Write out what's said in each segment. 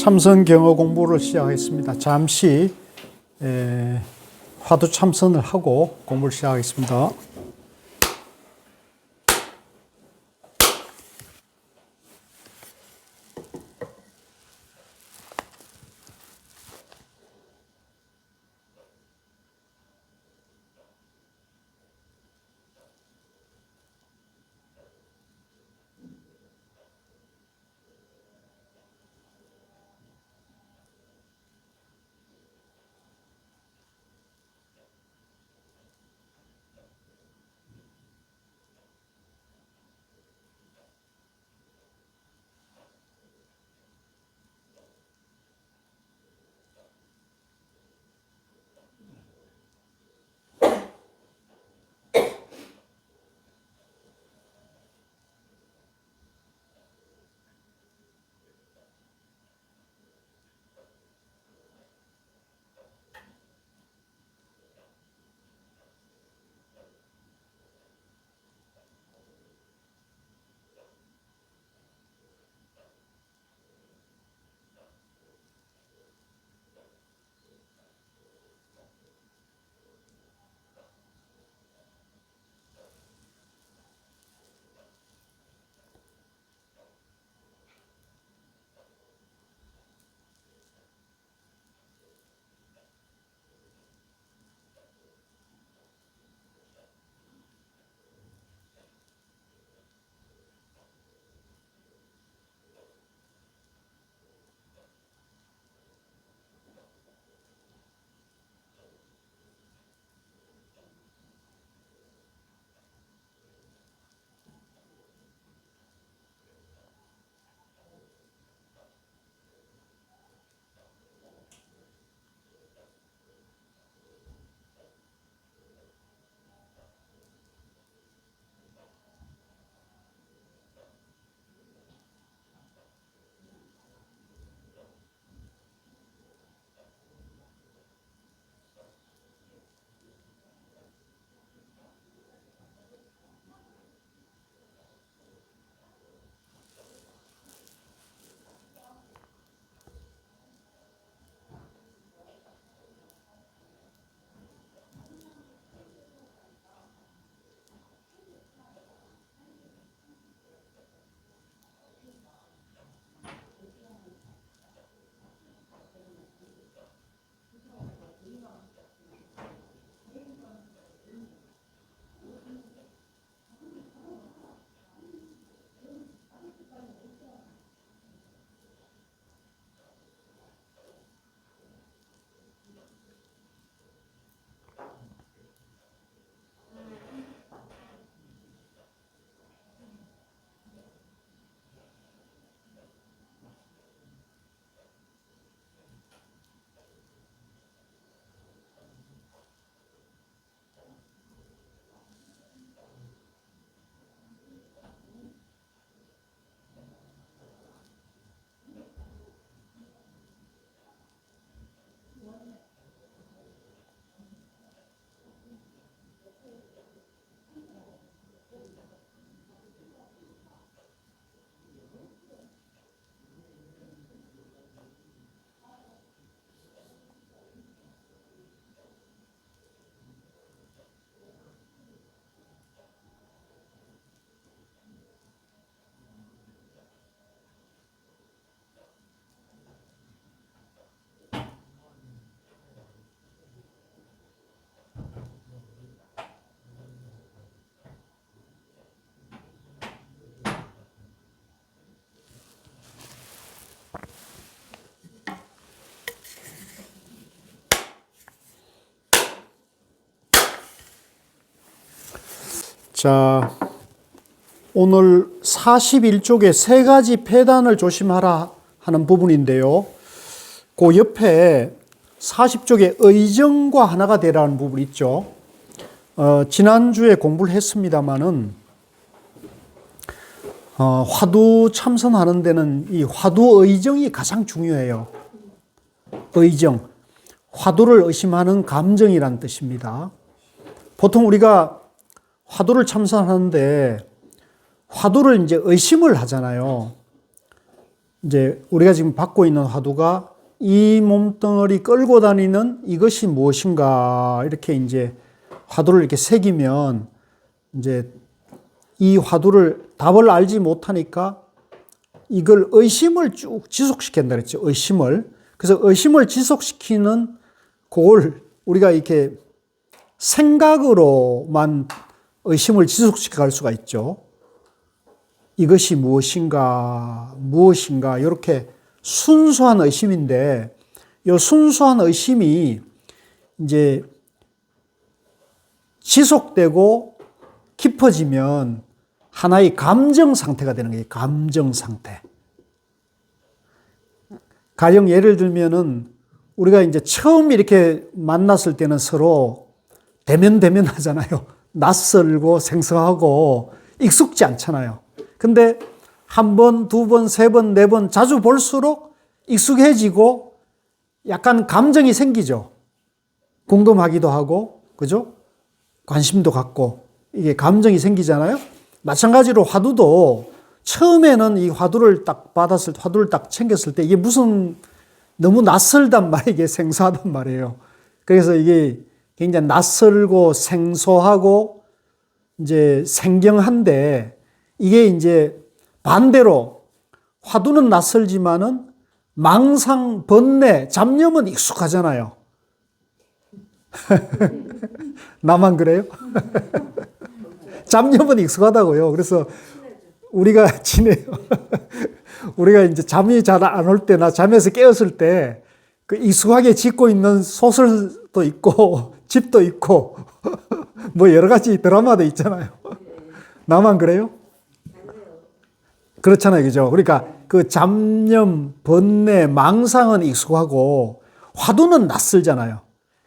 참선 경어 공부를 시작하겠습니다. 잠시 화두 참선을 하고 공부를 시작하겠습니다. 자, 오늘 41쪽에 세 가지 폐단을 조심하라 하는 부분인데요. 그 옆에 40쪽에 의정과 하나가 되라는 부분이 있죠. 지난주에 공부를 했습니다마는 화두 참선하는 데는 이 화두 의정이 가장 중요해요. 의정, 화두를 의심하는 감정이란 뜻입니다. 보통 우리가 화두를 참선하는데 화두를 이제 의심을 하잖아요. 이제 우리가 지금 받고 있는 화두가 이 몸뚱어리 끌고 다니는 이것이 무엇인가 이렇게 이제 화두를 이렇게 새기면 이제 이 화두를 답을 알지 못하니까 이걸 의심을 쭉 지속시킨다 그랬죠. 의심을. 그래서 의심을 지속시키는 그걸 우리가 이렇게 생각으로만 의심을 지속시켜 갈 수가 있죠. 이것이 무엇인가, 무엇인가, 이렇게 순수한 의심인데, 이 순수한 의심이 이제 지속되고 깊어지면 하나의 감정 상태가 되는 거예요. 감정 상태. 가령 예를 들면은 우리가 이제 처음 이렇게 만났을 때는 서로 대면 하잖아요. 낯설고 생소하고 익숙지 않잖아요. 근데 한 번, 두 번, 세 번, 네 번 자주 볼수록 익숙해지고 약간 감정이 생기죠. 궁금하기도 하고, 그죠? 관심도 갖고, 이게 감정이 생기잖아요. 마찬가지로 화두도 처음에는 이 화두를 딱 받았을 때, 화두를 딱 챙겼을 때 이게 무슨 너무 낯설단 말이에요. 이게 생소하단 말이에요. 그래서 이게 굉장히 낯설고 생소하고 이제 생경한데 이게 이제 반대로 화두는 낯설지만은 망상, 번뇌, 잡념은 익숙하잖아요. 나만 그래요? 잡념은 익숙하다고요. 그래서 우리가 지내요. 우리가 이제 잠이 잘 안 올 때나 잠에서 깨었을 때 그 익숙하게 짓고 있는 소설도 있고 집도 있고 뭐 여러 가지 드라마도 있잖아요. 나만 그래요? 그렇잖아요. 그죠? 그러니까 그 잡념, 번뇌, 망상은 익숙하고 화두는 낯설잖아요.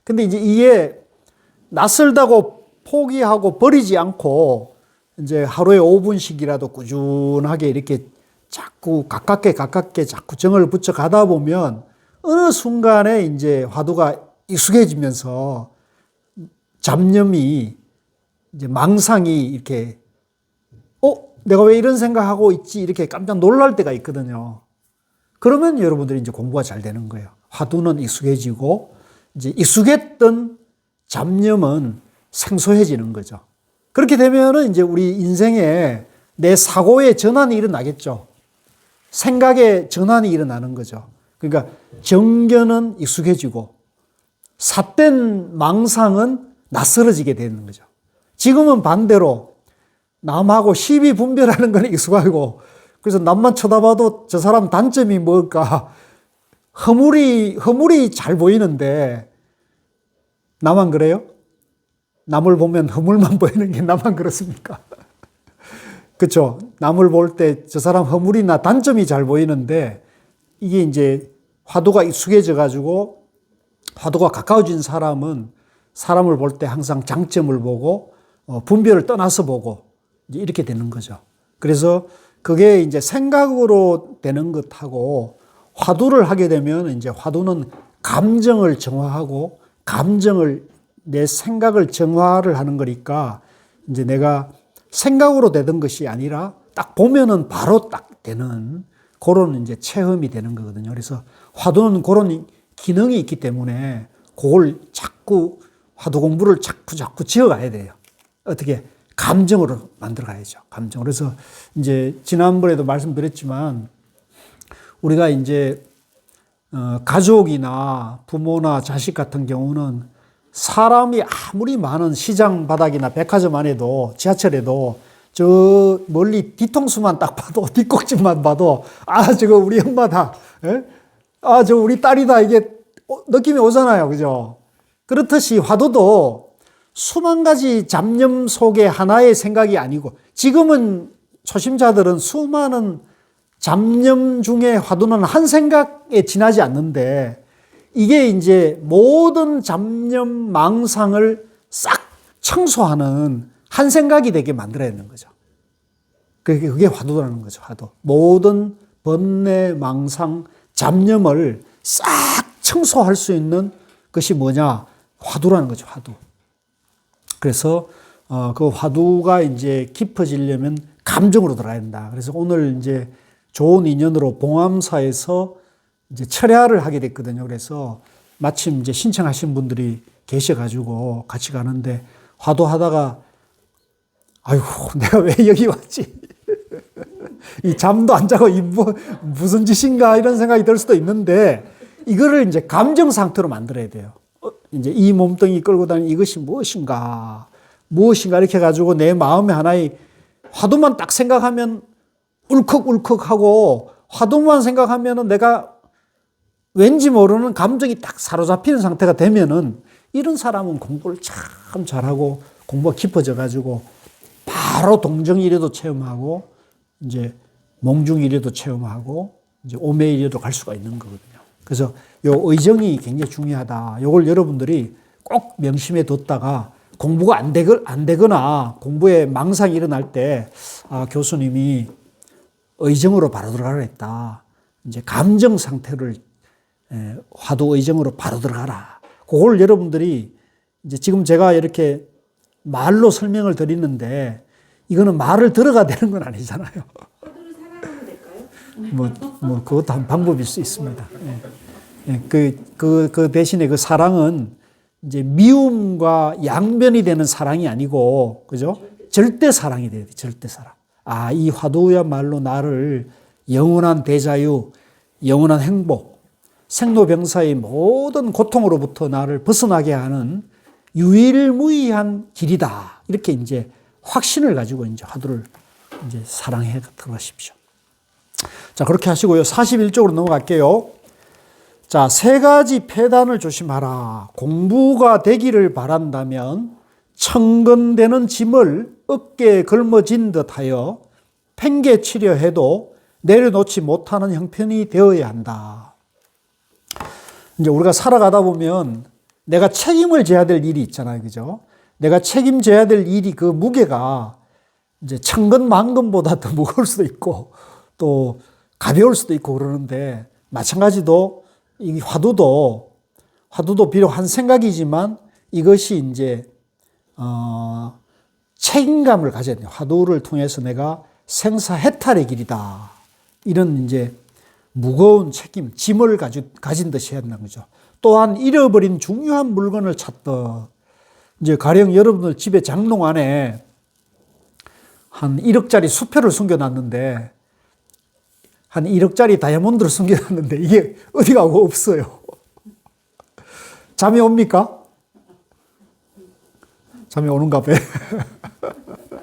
근데 이제 이게 낯설다고 포기하고 버리지 않고 이제 하루에 5분씩이라도 꾸준하게 이렇게 자꾸 가깝게 자꾸 정을 붙여 가다 보면 어느 순간에 이제 화두가 익숙해지면서 잡념이 이제 망상이 이렇게 내가 왜 이런 생각하고 있지 이렇게 깜짝 놀랄 때가 있거든요. 그러면 여러분들이 이제 공부가 잘 되는 거예요. 화두는 익숙해지고 이제 익숙했던 잡념은 생소해지는 거죠. 그렇게 되면은 이제 우리 인생에 내 사고의 전환이 일어나겠죠. 생각의 전환이 일어나는 거죠. 그러니까 정견은 익숙해지고 삿된 망상은 낯설어지게 되는 거죠. 지금은 반대로 남하고 시비 분별하는 건 익숙하고 그래서 남만 쳐다봐도 저 사람 단점이 뭘까 허물이 잘 보이는데 나만 그래요? 남을 보면 허물만 보이는 게 나만 그렇습니까? 그렇죠? 남을 볼 때 저 사람 허물이나 단점이 잘 보이는데 이게 이제 화두가 익숙해져 가지고 화두가 가까워진 사람은 사람을 볼 때 항상 장점을 보고 분별을 떠나서 보고 이제 이렇게 되는 거죠. 그래서 그게 이제 생각으로 되는 것하고 화두를 하게 되면 이제 화두는 감정을 정화하고 감정을 내 생각을 정화를 하는 거니까 이제 내가 생각으로 되던 것이 아니라 딱 보면은 바로 딱 되는 그런 이제 체험이 되는 거거든요. 그래서 화두는 그런 기능이 있기 때문에 그걸 자꾸 화두 공부를 자꾸 지어가야 돼요. 어떻게? 감정으로 만들어 가야죠. 감정. 그래서 이제 지난번에도 말씀드렸지만 우리가 이제 가족이나 부모나 자식 같은 경우는 사람이 아무리 많은 시장 바닥이나 백화점 안에도 지하철에도 저 멀리 뒤통수만 딱 봐도 뒷꼭지만 봐도 저거 우리 엄마다. 예? 저 우리 딸이다. 이게 느낌이 오잖아요. 그죠? 그렇듯이 화두도 수만 가지 잡념 속에 하나의 생각이 아니고 지금은 초심자들은 수많은 잡념 중에 화두는 한 생각에 지나지 않는데 이게 이제 모든 잡념 망상을 싹 청소하는 한 생각이 되게 만들어야 되는 거죠. 그게 화두라는 거죠. 화두. 모든 번뇌, 망상, 잡념을 싹 청소할 수 있는 것이 뭐냐? 화두라는 거죠. 화두. 그래서 그 화두가 이제 깊어지려면 감정으로 들어야 된다. 그래서 오늘 이제 좋은 인연으로 봉암사에서 이제 철야를 하게 됐거든요. 그래서 마침 이제 신청하신 분들이 계셔가지고 같이 가는데 화도하다가 아이고 내가 왜 여기 왔지? 이 잠도 안 자고 무슨 짓인가 이런 생각이 들 수도 있는데 이거를 이제 감정 상태로 만들어야 돼요. 이제 이 몸뚱이 끌고 다니는 이것이 무엇인가 이렇게 해가지고 내 마음에 하나의 화두만 딱 생각하면 울컥울컥하고 화두만 생각하면은 내가 왠지 모르는 감정이 딱 사로잡히는 상태가 되면은 이런 사람은 공부를 참 잘하고 공부가 깊어져가지고 바로 동정이래도 체험하고 이제 몽중이래도 체험하고 이제 오매이래도 갈 수가 있는 거거든요. 그래서 요 의정이 굉장히 중요하다. 요걸 여러분들이 꼭 명심해 뒀다가 공부가 안 되거나 공부에 망상이 일어날 때 교수님이 의정으로 바로 들어가라 했다. 이제 감정 상태를 화두 의정으로 바로 들어가라. 그걸 여러분들이 이제 지금 제가 이렇게 말로 설명을 드리는데 이거는 말을 들어가 되는 건 아니잖아요. 화두를 사랑하면 될까요? 뭐 그것도 한 방법일 수 있습니다. 그 대신에 그 사랑은 이제 미움과 양변이 되는 사랑이 아니고, 그죠? 절대 사랑이 돼야 돼, 절대 사랑. 이 화두야말로 나를 영원한 대자유, 영원한 행복, 생로병사의 모든 고통으로부터 나를 벗어나게 하는 유일무이한 길이다. 이렇게 이제 확신을 가지고 이제 화두를 이제 사랑해 들어가십시오. 자, 그렇게 하시고요. 41쪽으로 넘어갈게요. 자, 세 가지 폐단을 조심하라. 공부가 되기를 바란다면 천근되는 짐을 어깨에 걸머진 듯하여 팽개치려 해도 내려놓지 못하는 형편이 되어야 한다. 이제 우리가 살아가다 보면 내가 책임을 져야 될 일이 있잖아요. 그죠? 내가 책임져야 될 일이 그 무게가 이제 천근 만근보다 더 무거울 수도 있고 또 가벼울 수도 있고 그러는데 마찬가지로 이 화두도 비록 한 생각이지만 이것이 이제 책임감을 가져야 돼요. 화두를 통해서 내가 생사해탈의 길이다. 이런 이제 무거운 책임, 짐을 가진 듯이 해야 된다는 거죠. 또한 잃어버린 중요한 물건을 찾듯 이제 가령 여러분들 집에 장롱 안에 한 1억짜리 수표를 숨겨놨는데 한 1억짜리 다이아몬드를 숨겨놨는데 이게 어디 가고 없어요. 잠이 옵니까? 잠이 오는가 봐요.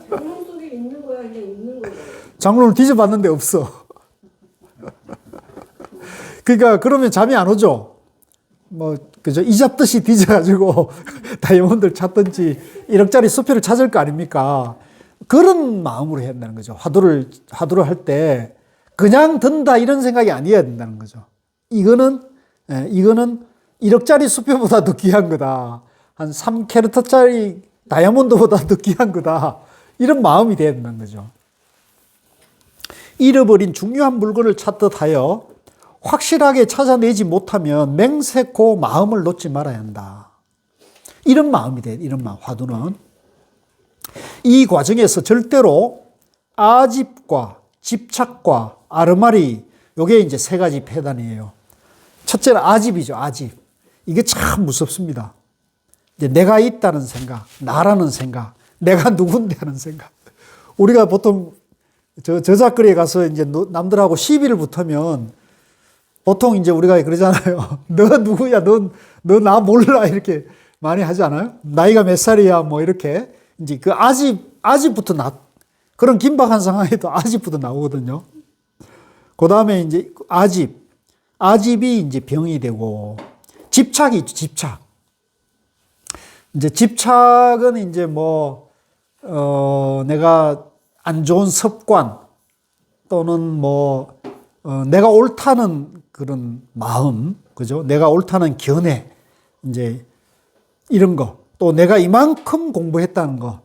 장롱 속에 있는 거야, 그냥 있는 거야. 장롱을 뒤져봤는데 없어. 그러니까 그러면 잠이 안 오죠. 그죠? 이 잡듯이 뒤져가지고 다이아몬드를 찾든지 1억짜리 수표를 찾을 거 아닙니까? 그런 마음으로 해야 된다는 거죠. 화두를 할 때 그냥 든다 이런 생각이 아니어야 된다는 거죠. 이거는 1억짜리 수표보다 더 귀한 거다. 한 3캐럿짜리 다이아몬드보다 더 귀한 거다. 이런 마음이 돼야 된다는 거죠. 잃어버린 중요한 물건을 찾듯 하여 확실하게 찾아내지 못하면 맹세코 마음을 놓지 말아야 한다. 이런 마음이 돼. 이런 마음. 화두는 이 과정에서 절대로 아집과 집착과 아르마리, 요게 이제 세 가지 폐단이에요. 첫째는 아집이죠. 아집. 이게 참 무섭습니다. 이제 내가 있다는 생각, 나라는 생각, 내가 누군데 하는 생각. 우리가 보통 저작거리에 가서 이제 남들하고 시비를 붙으면 보통 이제 우리가 그러잖아요. 너 누구야? 너 나 몰라? 이렇게 많이 하지 않아요? 나이가 몇 살이야? 뭐 이렇게. 이제 그 아집부터 그런 긴박한 상황에도 아집부터 나오거든요. 그 다음에 이제 아집이 이제 병이 되고, 집착이 있죠, 집착. 이제 집착은 이제 내가 안 좋은 습관 또는 내가 옳다는 그런 마음, 그죠? 내가 옳다는 견해, 이제 이런 거. 또 내가 이만큼 공부했다는 거.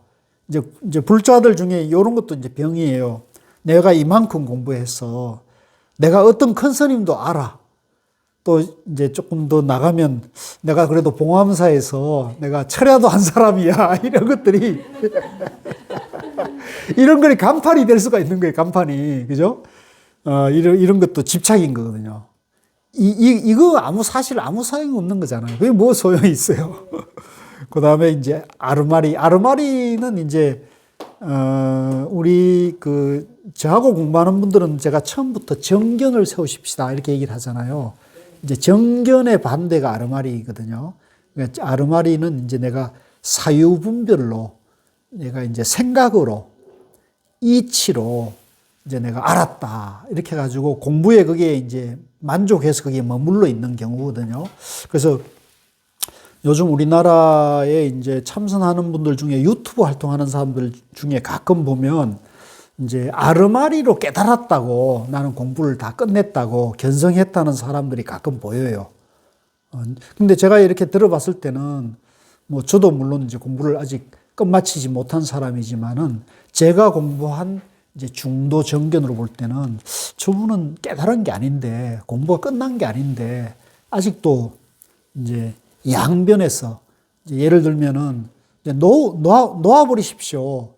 이제 불자들 중에 이런 것도 이제 병이에요. 내가 이만큼 공부했어. 내가 어떤 큰 스님도 알아. 또 이제 조금 더 나가면 내가 그래도 봉암사에서 내가 철야도 한 사람이야. 이런 것들이 이런 거리 간판이 될 수가 있는 거예요. 간판이. 그죠? 이런 것도 집착인 거거든요. 이거 사실 아무 소용이 없는 거잖아요. 그게 뭐 소용이 있어요. 그 다음에 이제 아르마리는 이제, 우리 저하고 공부하는 분들은 제가 처음부터 정견을 세우십시다. 이렇게 얘기를 하잖아요. 이제 정견의 반대가 아르마리거든요. 그러니까 아르마리는 이제 내가 사유분별로 내가 이제 생각으로 이치로 이제 내가 알았다. 이렇게 해가지고 공부에 그게 이제 만족해서 그게 머물러 있는 경우거든요. 그래서 요즘 우리나라에 이제 참선하는 분들 중에 유튜브 활동하는 사람들 중에 가끔 보면 이제 아르마리로 깨달았다고 나는 공부를 다 끝냈다고 견성했다는 사람들이 가끔 보여요. 근데 제가 이렇게 들어봤을 때는 뭐 저도 물론 이제 공부를 아직 끝마치지 못한 사람이지만은 제가 공부한 이제 중도 정견으로 볼 때는 저분은 깨달은 게 아닌데 공부가 끝난 게 아닌데 아직도 이제 양변에서 이제 예를 들면은 이제 놓아버리십시오.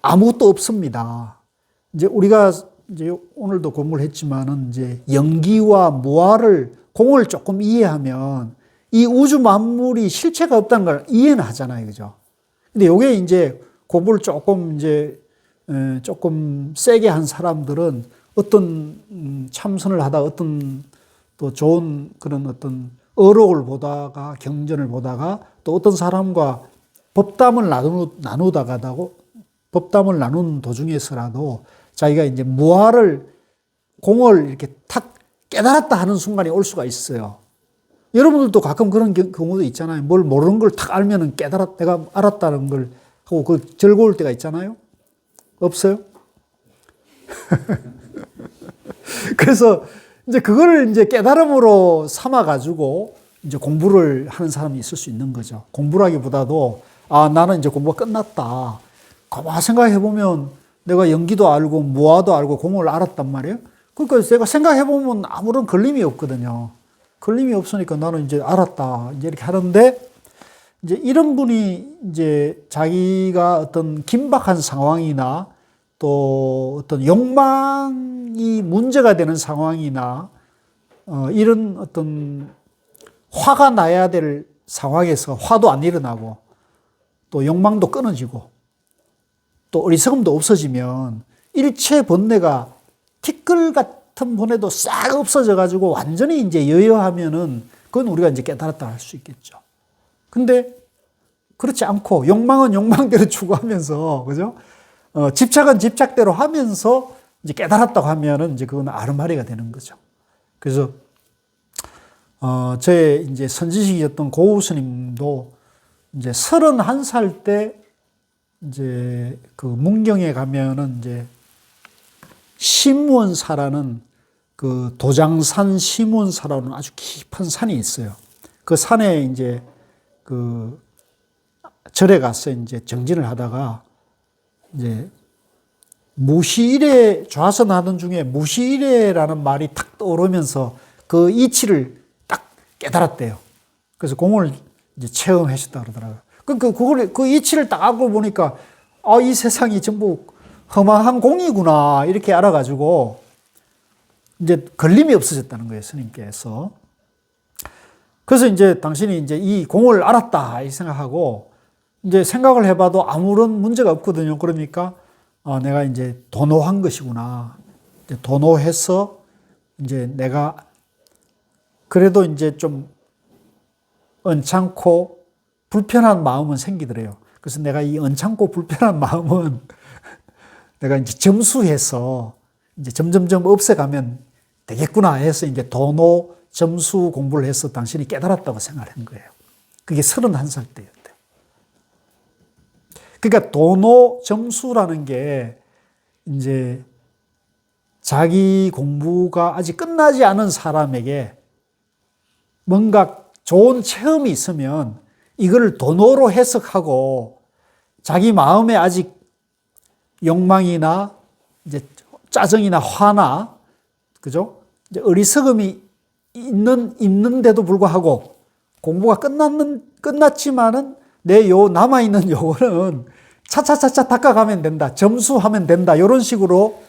아무것도 없습니다. 이제 우리가 이제 오늘도 공부를 했지만은 이제 영기와 무아를 공을 조금 이해하면 이 우주 만물이 실체가 없다는 걸 이해는 하잖아요. 그죠? 근데 요게 이제 공부를 조금 이제 조금 세게 한 사람들은 어떤 참선을 하다 어떤 또 좋은 그런 어떤 어록을 보다가 경전을 보다가 또 어떤 사람과 법담을 법담을 나누는 도중에서라도 자기가 이제 무아를 공을 이렇게 탁 깨달았다 하는 순간이 올 수가 있어요. 여러분들도 가끔 그런 경우도 있잖아요. 뭘 모르는 걸 탁 알면은 내가 알았다는 걸 하고 그 즐거울 때가 있잖아요. 없어요? 그래서 이제 그거를 이제 깨달음으로 삼아가지고 이제 공부를 하는 사람이 있을 수 있는 거죠. 공부라기보다도 나는 이제 공부가 끝났다. 가만 생각해보면 내가 연기도 알고 무아도 알고 공을 알았단 말이에요. 그러니까 제가 생각해보면 아무런 걸림이 없거든요. 걸림이 없으니까 나는 이제 알았다. 이제 이렇게 하는데 이제 이런 분이 이제 자기가 어떤 긴박한 상황이나 또 어떤 욕망이 문제가 되는 상황이나 이런 어떤 화가 나야 될 상황에서 화도 안 일어나고 또 욕망도 끊어지고 또 어리석음도 없어지면 일체 번뇌가 티끌 같은 번뇌도 싹 없어져 가지고 완전히 이제 여여하면은 그건 우리가 이제 깨달았다 할 수 있겠죠. 근데 그렇지 않고 욕망은 욕망대로 추구하면서 그죠? 집착은 집착대로 하면서 이제 깨달았다고 하면은 이제 그건 아르마리가 되는 거죠. 그래서 제 이제 선지식이었던 고우 스님도 이제 31살 때 이제 그 문경에 가면은 이제 심원사라는 그 도장산 심원사라는 아주 깊은 산이 있어요. 그 산에 이제 그 절에 가서 이제 정진을 하다가 이제 무시일에 좌선하던 중에 무시일에라는 말이 탁 떠오르면서 그 이치를 딱 깨달았대요. 그래서 공을 이제 체험하셨다 그러더라고요. 그 이치를 딱 알고 보니까 이 세상이 전부 험한 공이구나 이렇게 알아가지고 이제 걸림이 없어졌다는 거예요, 스님께서. 그래서 이제 당신이 이제 이 공을 알았다 이 생각하고 이제 생각을 해봐도 아무런 문제가 없거든요. 그러니까 내가 이제 도노한 것이구나. 이제 도노해서 이제 내가 그래도 이제 좀 언짢고 불편한 마음은 생기더래요. 그래서 내가 이 언짢고 불편한 마음은 내가 이제 점수해서 이제 점점점 없애가면 되겠구나 해서 이제 도노 점수 공부를 해서 당신이 깨달았다고 생각한 거예요. 그게 31살 때였대요. 그러니까 도노 점수라는 게 이제 자기 공부가 아직 끝나지 않은 사람에게 뭔가 좋은 체험이 있으면 이걸 도노로 해석하고 자기 마음에 아직 욕망이나 이제 짜증이나 화나 그죠? 이제 어리석음이 있는데도 불구하고 공부가 끝났지만은 내 남아있는 요거는 차차차차 닦아가면 된다. 점수하면 된다. 이런 식으로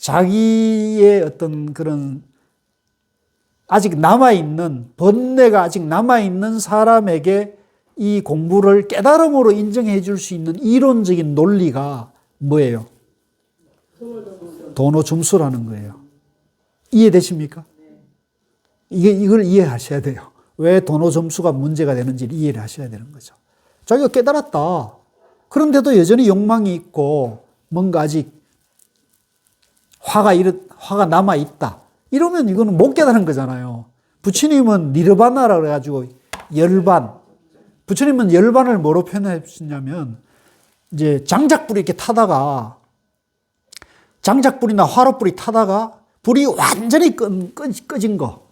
자기의 어떤 그런 아직 남아있는, 번뇌가 아직 남아있는 사람에게 이 공부를 깨달음으로 인정해 줄 수 있는 이론적인 논리가 뭐예요? 도노 점수라는 거예요. 이해되십니까? 이걸 이해하셔야 돼요. 왜 도노 점수가 문제가 되는지를 이해를 하셔야 되는 거죠. 자기가 깨달았다. 그런데도 여전히 욕망이 있고 뭔가 아직 화가 남아있다. 이러면 이거는 못 깨달은 거잖아요. 부처님은 니르바나라 그래가지고 열반. 부처님은 열반을 뭐로 표현해 주셨냐면 이제 장작불이 이렇게 타다가 장작불이나 화롯불이 타다가 불이 완전히 꺼진 거.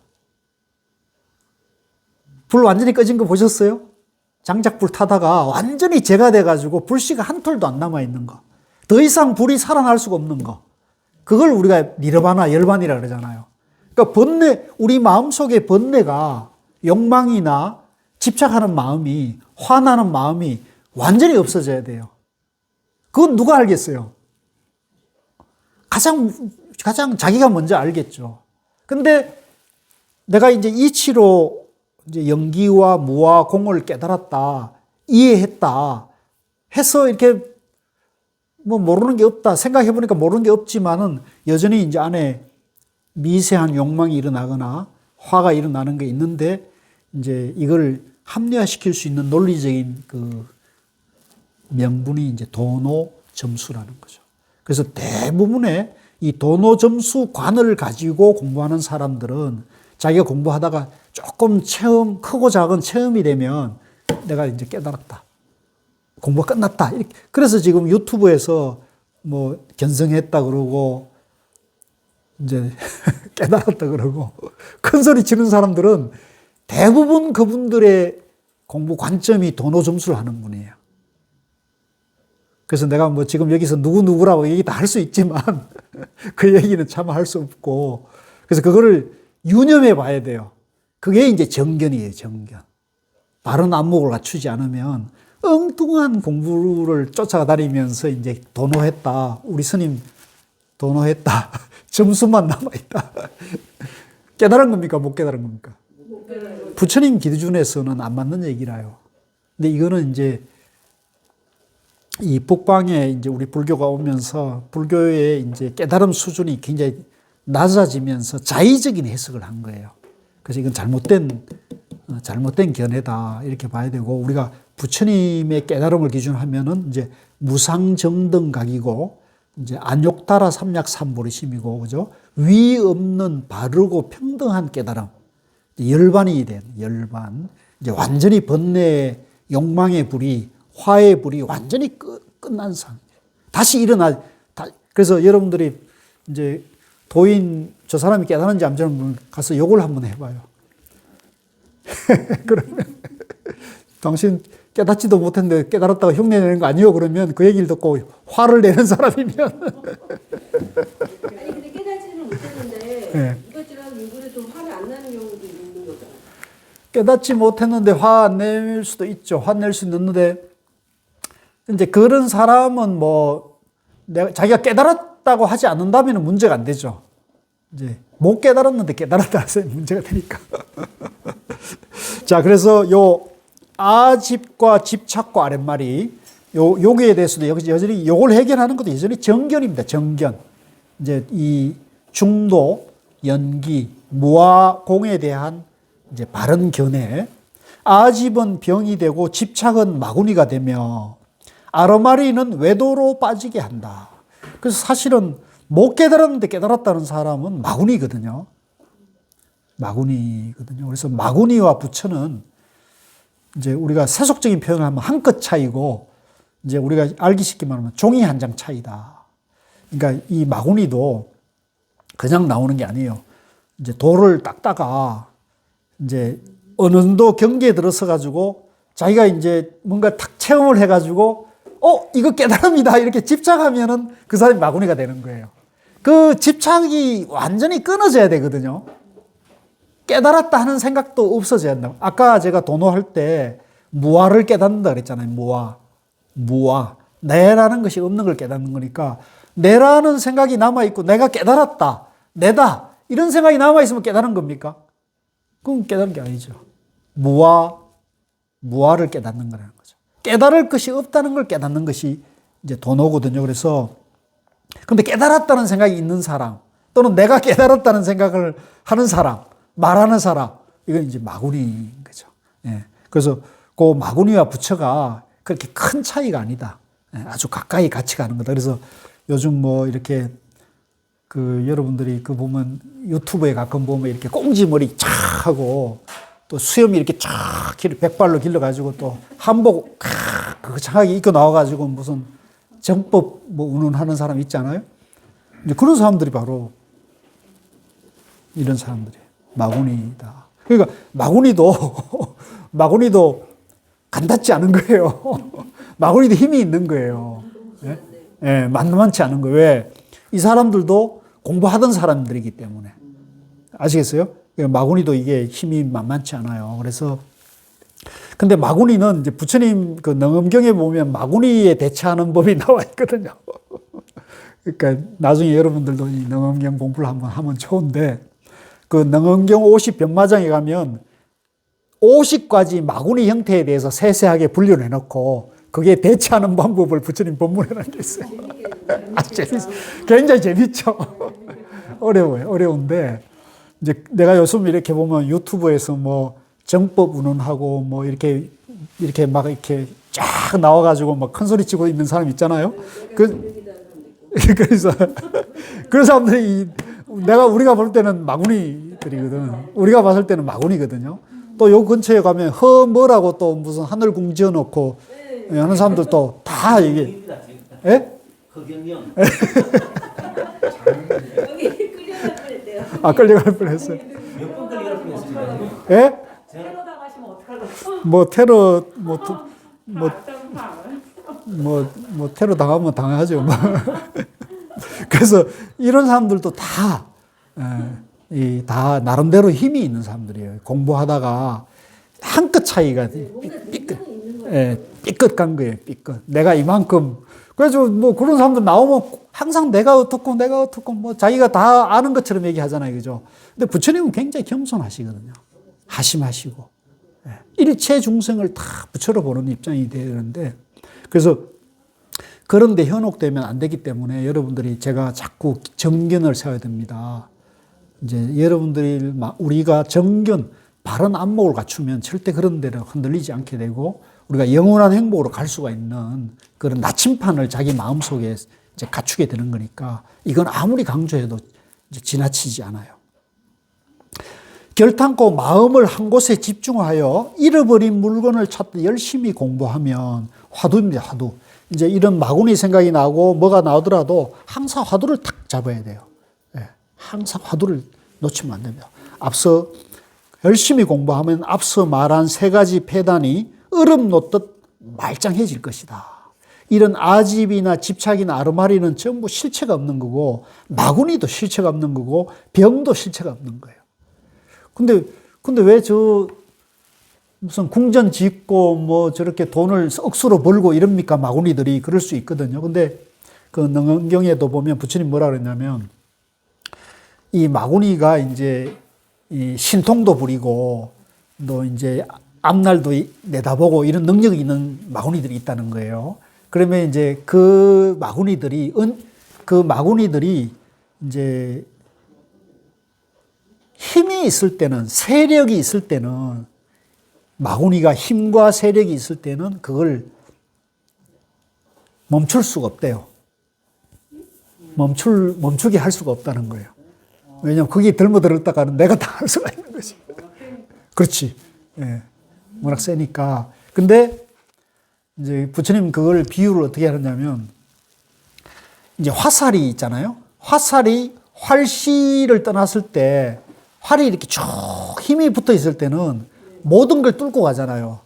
불 완전히 꺼진 거 보셨어요? 장작불 타다가 완전히 재가 돼가지고 불씨가 한 톨도 안 남아있는 거. 더 이상 불이 살아날 수가 없는 거. 그걸 우리가 니르바나, 열반이라 그러잖아요. 그러니까 번뇌, 우리 마음속의 번뇌가 욕망이나 집착하는 마음이, 화나는 마음이 완전히 없어져야 돼요. 그건 누가 알겠어요? 가장 자기가 먼저 알겠죠. 근데 내가 이제 이치로 이제 영기와 무와 공을 깨달았다, 이해했다 해서 이렇게 뭐 모르는 게 없다 생각해 보니까 모르는 게 없지만은 여전히 이제 안에 미세한 욕망이 일어나거나 화가 일어나는 게 있는데 이제 이걸 합리화시킬 수 있는 논리적인 그 명분이 이제 도노 점수라는 거죠. 그래서 대부분의 이 도노 점수 관을 가지고 공부하는 사람들은 자기가 공부하다가 조금 체험, 크고 작은 체험이 되면 내가 이제 깨달았다. 공부가 끝났다. 이렇게. 그래서 지금 유튜브에서 뭐 견성했다 그러고 이제 깨달았다 그러고 큰 소리 치는 사람들은 대부분 그분들의 공부 관점이 도노 점수를 하는 분이에요. 그래서 내가 뭐 지금 여기서 누구라고 얘기 다 할 수 있지만 그 얘기는 참 할 수 없고 그래서 그거를 유념해 봐야 돼요. 그게 이제 정견이에요, 정견. 바른 안목을 갖추지 않으면 엉뚱한 공부를 쫓아다니면서 이제 도노했다. 우리 스님 도노했다. 점수만 남아있다. 깨달은 겁니까? 못 깨달은 겁니까? 부처님 기준에서는 안 맞는 얘기라요. 근데 이거는 이제 이 북방에 이제 우리 불교가 오면서 불교의 이제 깨달음 수준이 굉장히 낮아지면서 자의적인 해석을 한 거예요. 그래서 이건 잘못된 견해다 이렇게 봐야 되고 우리가 부처님의 깨달음을 기준하면은 이제 무상정등각이고 이제 안욕다라 삼약삼보리심이고 그죠? 위 없는 바르고 평등한 깨달음 열반이 된 열반 이제 완전히 번뇌 욕망의 불이 화의 불이 완전히 끝난 상태. 다시 그래서 여러분들이 이제 도인 저 사람이 깨달았는지 안 깨달았는지 가서 욕을 한번 해봐요. 그러면 당신 깨닫지도 못했는데 깨달았다고 흉내내는 거 아니요? 그러면 그 얘기를 듣고 화를 내는 사람이면 아니 근데 깨닫지는 못했는데 네. 이것저것 요구를 좀 화를 안 나는 경우도 있는 거잖아요. 깨닫지 못했는데 화 안 낼 수도 있죠. 화낼 수 있는데 이제 그런 사람은 뭐 자기가 깨달았다고 하지 않는다면 문제가 안 되죠. 이제 못 깨달았는데 깨달았다 해서 문제가 되니까. 자, 그래서 요 아집과 집착과 아랫말이 여기에 대해서도 여전히 요걸 해결하는 것도 여전히 정견입니다. 정견. 이제 이 중도, 연기, 무와 공에 대한 이제 바른 견해. 아집은 병이 되고 집착은 마구니가 되며 아르마리는 외도로 빠지게 한다. 그래서 사실은 못 깨달았는데 깨달았다는 사람은 마구니거든요. 마구니거든요. 그래서 마구니와 부처는 이제 우리가 세속적인 표현을 하면 한 끗 차이고 이제 우리가 알기 쉽게 말하면 종이 한 장 차이다. 그러니까 이 마구니도 그냥 나오는 게 아니에요. 이제 돌을 닦다가 이제 어느 정도 경계에 들어서 가지고 자기가 이제 뭔가 탁 체험을 해 가지고 이거 깨달음이다 이렇게 집착하면은 그 사람이 마구니가 되는 거예요. 그 집착이 완전히 끊어져야 되거든요. 깨달았다 하는 생각도 없어져야 한다. 아까 제가 도노할 때 무아를 깨닫는다 그랬잖아요. 무아. 내라는 것이 없는 걸 깨닫는 거니까 내라는 생각이 남아있고 내가 깨달았다, 내다 이런 생각이 남아있으면 깨달은 겁니까? 그건 깨달은 게 아니죠. 무아를 깨닫는 거라는 거죠. 깨달을 것이 없다는 걸 깨닫는 것이 이제 도노거든요. 그래서 근데 깨달았다는 생각이 있는 사람 또는 내가 깨달았다는 생각을 하는 사람, 말하는 사람, 이건 이제 마구니인 거죠. 예. 그래서 그 마구니와 부처가 그렇게 큰 차이가 아니다. 예. 아주 가까이 같이 가는 거다. 그래서 요즘 뭐 이렇게 그 여러분들이 그 보면 유튜브에 가끔 보면 이렇게 꽁지머리 쫙 하고 또 수염이 이렇게 쫙 백발로 길러가지고 또 한복 그창하게 입고 나와가지고 무슨 정법 뭐 운운하는 사람 있잖아요. 이제 그런 사람들이 바로 이런 사람들이에요. 마구니다. 그러니까 마구니도 간닿지 않은 거예요. 마구니도 힘이 있는 거예요. 예? 예, 만만치 않은 거예요. 왜? 이 사람들도 공부하던 사람들이기 때문에. 아시겠어요? 마구니도 이게 힘이 만만치 않아요. 그래서 근데 마구니는 이제 부처님 그 능엄경에 보면 마구니에 대처하는 법이 나와 있거든요. 그러니까 나중에 여러분들도 이 능엄경 공부를 한번 하면 좋은데 그 능엄경 50변마장에 가면 50가지 마구니 형태에 대해서 세세하게 분류를 해놓고 그게 대처하는 방법을 부처님 법문에 놓은 게 있어요. 굉장히 재밌죠. 어려워요. 어려운데 이제 내가 요즘 이렇게 보면 유튜브에서 뭐 정법 운운하고 뭐 이렇게 막 이렇게 쫙 나와가지고 막 큰 소리 치고 있는 사람 있잖아요. 그래서 그런 사람들이 우리가 볼 때는 마구니들이거든. 우리가 봤을 때는 마구니거든요. 또 요 근처에 가면 뭐라고 또 무슨 하늘궁 지어놓고 하는 사람들도 다 이게 예? 허경영. 여기 끌려갈 뻔했대요. 아 끌려갈 뻔했어요. 몇 번 끌려갈 뻔했습니다. 예? 테러 당하시면 어떡하려고. 뭐 테러 뭐 테러 당하면 당하죠. 뭐. 그래서 이런 사람들도 다 나름대로 힘이 있는 사람들이에요. 공부하다가 한 끗 차이가 삐끗 간 거예요. 삐끗. 내가 이만큼. 그래서 뭐 그런 사람들 나오면 항상 내가 어떻고 뭐 자기가 다 아는 것처럼 얘기하잖아요. 그죠? 근데 부처님은 굉장히 겸손하시거든요. 하심하시고. 일체 중생을 다 부처로 보는 입장이 되는데 그래서 그런데 현혹되면 안 되기 때문에 여러분들이 제가 자꾸 정견을 세워야 됩니다. 이제 여러분들이 우리가 정견, 바른 안목을 갖추면 절대 그런 데를 흔들리지 않게 되고 우리가 영원한 행복으로 갈 수가 있는 그런 나침판을 자기 마음속에 이제 갖추게 되는 거니까 이건 아무리 강조해도 이제 지나치지 않아요. 결탄코 마음을 한 곳에 집중하여 잃어버린 물건을 찾듯 열심히 공부하면 화두입니다. 화두. 이제 이런 마구니 생각이 나고 뭐가 나오더라도 항상 화두를 탁 잡아야 돼요. 예, 항상 화두를 놓치면 안 됩니다. 앞서 열심히 공부하면 앞서 말한 세 가지 폐단이 얼음 놓듯 말짱해질 것이다. 이런 아집이나 집착이나 아르마리는 전부 실체가 없는 거고 마구니도 실체가 없는 거고 병도 실체가 없는 거예요. 근데 왜 무슨 궁전 짓고 뭐 저렇게 돈을 억수로 벌고 이럽니까? 마구니들이 그럴 수 있거든요. 근데 그 능엄경에도 보면 부처님 뭐라 그랬냐면 이 마구니가 이제 이 신통도 부리고 또 이제 앞날도 내다보고 이런 능력이 있는 마구니들이 있다는 거예요. 그러면 이제 그 마구니들이 이제 힘이 있을 때는, 세력이 있을 때는, 마구니가 힘과 세력이 있을 때는 그걸 멈출 수가 없대요. 멈추게 할 수가 없다는 거예요. 왜냐하면 거기에 들어들었다가는 내가 당할 수가 있는 거지. 그렇지. 예. 워낙 세니까. 근데 이제 부처님 그걸 비유를 어떻게 하느냐면 이제 화살이 있잖아요. 화살이 활시를 떠났을 때 활이 이렇게 쭉 힘이 붙어 있을 때는 모든 걸 뚫고 가잖아요.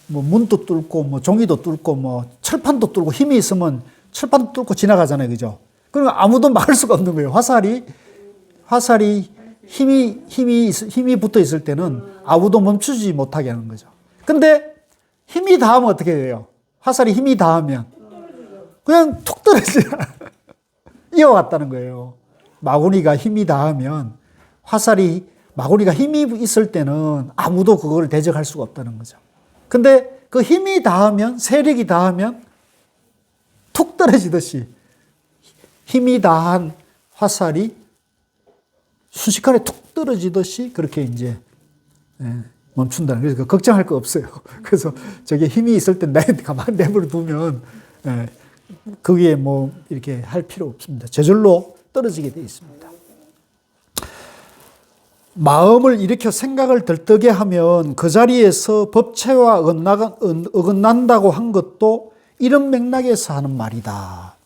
뭐 문도 뚫고 뭐 종이도 뚫고 뭐 철판도 뚫고 힘이 있으면 철판도 뚫고 지나가잖아요. 그죠? 그러면 아무도 막을 수가 없는 거예요. 화살이 힘이 붙어 있을 때는 아무도 멈추지 못하게 하는 거죠. 근데 힘이 닿으면 어떻게 돼요? 화살이 힘이 닿으면 그냥 툭 떨어지잖아. 이어갔다는 거예요. 마구니가 힘이 다하면 화살이 마구니가 힘이 있을 때는 아무도 그걸 대적할 수가 없다는 거죠. 근데 그 힘이 다하면 세력이 다하면 툭 떨어지듯이 힘이 다한 화살이 순식간에 툭 떨어지듯이 그렇게 이제 멈춘다는 거예요. 그래서 걱정할 거 없어요. 그래서 저게 힘이 있을 때 가만히 내버려 두면 거기에 뭐 이렇게 할 필요 없습니다. 저절로 떨어지게 되어 있습니다. 마음을 일으켜 생각을 들뜨게 하면 그 자리에서 법체와 어긋난다고 한 것도 이런 맥락에서 하는 말이다.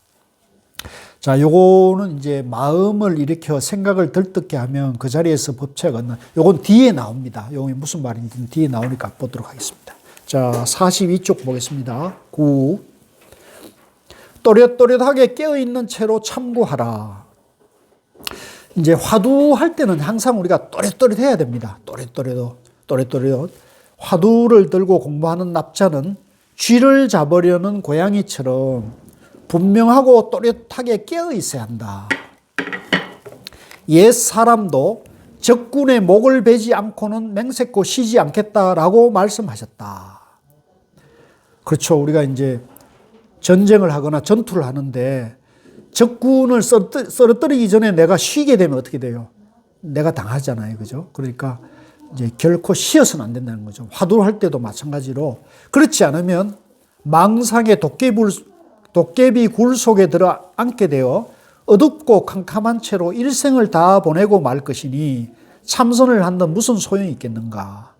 자, 요거는 이제 마음을 일으켜 생각을 들뜨게 하면 그 자리에서 법체가 어긋난, 요건 뒤에 나옵니다. 요게 무슨 말인지 뒤에 나오니까 보도록 하겠습니다. 자, 42쪽 보겠습니다. 9. 또렷또렷하게 깨어있는 채로 참고하라. 이제 화두할 때는 항상 우리가 또렷또렷 해야 됩니다. 또렷또렷. 화두를 들고 공부하는 납자는 쥐를 잡으려는 고양이처럼 분명하고 또렷하게 깨어 있어야 한다. 옛 사람도 적군의 목을 베지 않고는 맹세코 쉬지 않겠다라고 말씀하셨다. 그렇죠. 우리가 이제 전쟁을 하거나 전투를 하는데 적군을 쓰러뜨리기 전에 내가 쉬게 되면 어떻게 돼요? 내가 당하잖아요. 그죠? 그러니까 이제 결코 쉬어서는 안 된다는 거죠. 화두할 때도 마찬가지로 그렇지 않으면 망상의 도깨비 굴 속에 들어 앉게 되어 어둡고 캄캄한 채로 일생을 다 보내고 말 것이니 참선을 한다 무슨 소용이 있겠는가.